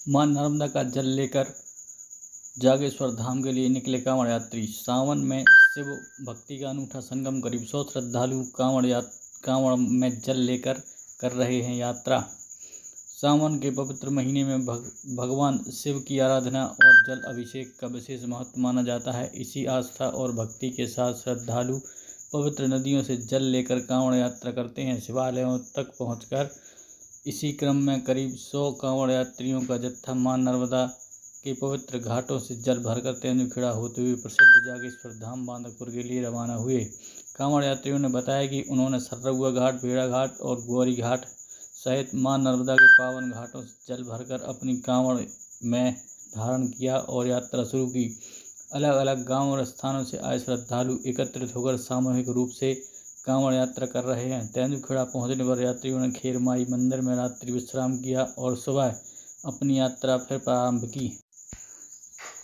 मां नर्मदा का जल लेकर जागेश्वर धाम के लिए निकले कांवड़ यात्री। सावन में शिव भक्ति का अनूठा संगम। करीब 100 श्रद्धालु कांवड़ में जल लेकर कर रहे हैं यात्रा। सावन के पवित्र महीने में भगवान शिव की आराधना और जल अभिषेक का विशेष महत्व माना जाता है। इसी आस्था और भक्ति के साथ श्रद्धालु पवित्र नदियों से जल लेकर कांवड़ यात्रा करते हैं। शिवालयों तक पहुंचकर इसी क्रम में करीब 100 कांवड़ यात्रियों का जत्था मां नर्मदा के पवित्र घाटों से जल भरकर तेंदुखेड़ा होते हुए प्रसिद्ध जागेश्वर धाम बांदकपुर के लिए रवाना हुए। कांवड़ यात्रियों ने बताया कि उन्होंने सर्रहुआ घाट, भेड़ा घाट और गौरी घाट सहित मां नर्मदा के पावन घाटों से जल भरकर अपनी कांवड़ में धारण किया और यात्रा शुरू की। अलग अलग गांव और स्थानों से आए श्रद्धालु एकत्रित होकर सामूहिक रूप से कांवड़ यात्रा कर रहे हैं। तेंदुखेड़ा पहुंचने पर यात्रियों ने खेरमाई मंदिर में रात्रि विश्राम किया और सुबह अपनी यात्रा फिर प्रारंभ की।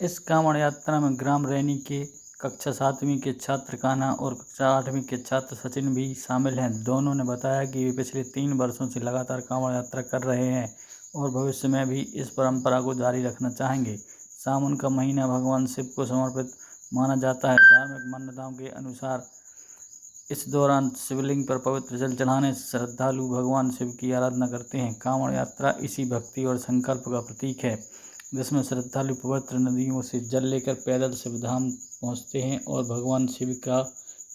इस कांवड़ यात्रा में ग्राम रैनी के कक्षा 7वीं के छात्र कान्हा और कक्षा 8वीं के छात्र सचिन भी शामिल हैं। दोनों ने बताया कि वे पिछले 3 वर्षों से लगातार कांवड़ यात्रा कर रहे हैं और भविष्य में भी इस परंपरा को जारी रखना चाहेंगे। सावन का महीना भगवान शिव को समर्पित माना जाता है। धार्मिक मान्यताओं के अनुसार इस दौरान शिवलिंग पर पवित्र जल चढ़ाने से श्रद्धालु भगवान शिव की आराधना करते हैं। कांवड़ यात्रा इसी भक्ति और संकल्प का प्रतीक है, जिसमें श्रद्धालु पवित्र नदियों से जल लेकर पैदल शिवधाम पहुंचते हैं और भगवान शिव का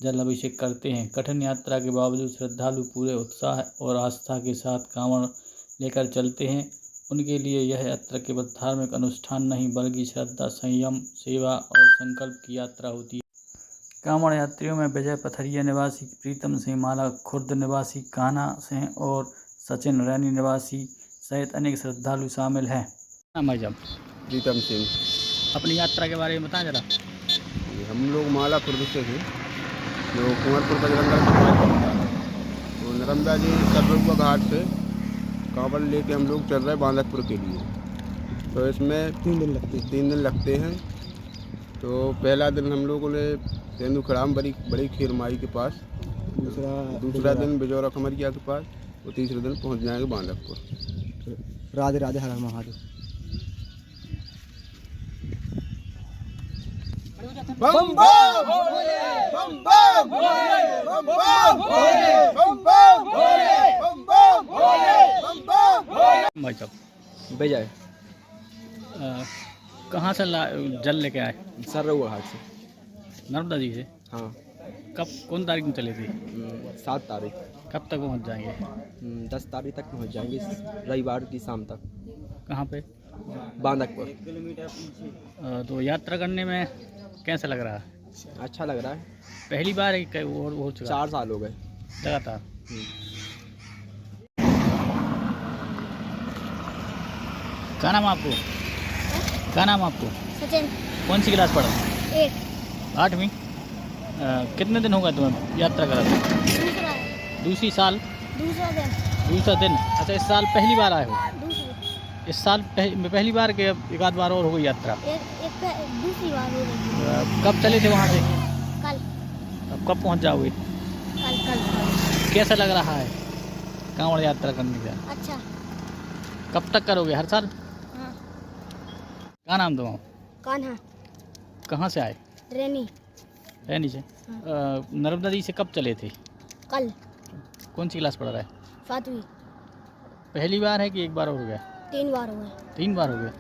जल अभिषेक करते हैं। कठिन यात्रा के बावजूद श्रद्धालु पूरे उत्साह और आस्था के साथ कांवड़ लेकर चलते हैं। उनके लिए यह यात्रा केवल धार्मिक अनुष्ठान नहीं बल्कि श्रद्धा, संयम, सेवा और संकल्प की यात्रा होती है। कांवड़ यात्रियों में विजय पथरिया निवासी प्रीतम सिंह, माला खुर्द निवासी कान्हा सिंह और सचिन रैनी निवासी सहित अनेक श्रद्धालु शामिल हैं। भाई साहब प्रीतम सिंह, अपनी यात्रा के बारे में बताएं जरा। हम लोग माला खुर्द से थे जो कुंवरपुर का जलंधर का पास पड़ता है। तो नर्मदा जी सर्रहुआ घाट से कांवड़ लेके हम लोग चल रहे बांदकपुर के लिए। तो इसमें 3 दिन लगते हैं। तो पहला दिन हम लोगों ने तेंदुखेड़ा में बड़ी खेरमाई के पास, दूसरा दिन बिजौरा खमरिया के पास और तीसरे दिन पहुंच जाएंगे बांदकपुर। राधे राधे, हर हर महादेव। बम बम भोले, बम बम भोले, बम बम भोले, बम बम भोले, बम बम भोले, बम बम भोले। भाई साहब विजय कहाँ से जल लेके आए? सर्रहुआ घाट से। नर्मदा जी से? हाँ। कब, कौन तारीख में चले थे? 7 तारीख। कब तक पहुँच जाएंगे? 10 तारीख तक पहुँच जाएंगे, रविवार की शाम तक। कहाँ पे? बांदकपुर। तो यात्रा करने में कैसा लग रहा है? अच्छा लग रहा है। पहली बार है कि और हो चुका? 4 साल हो गए लगातार। क्या नाम आपको? क्या नाम आपको? सचिन। कौन सी क्लास पढ़ा? 8वीं। कितने दिन हो गए तुम्हें यात्रा करा? दूसरी साल? दूसरा दिन। अच्छा, इस साल पहली बार आए हो? इस साल पहली बार के एक आध बार और हो गई यात्रा? दूसरी बार हो रही। कब चले थे वहाँ से? कल। अब कब पहुँच जाओगे? कल। कैसा लग रहा है कांवड़ यात्रा करने का? अच्छा। कब तक करोगे, हर साल? हाँ। क्या नाम तुम्हारा? कान्हा। कहाँ से आए? रैनी से। नर्मदा जी से कब चले थे? कल। कौन सी क्लास पढ़ रहा है? 7वीं। पहली बार है कि एक बार हो गया? 3 बार हो गए। 3 बार हो गए।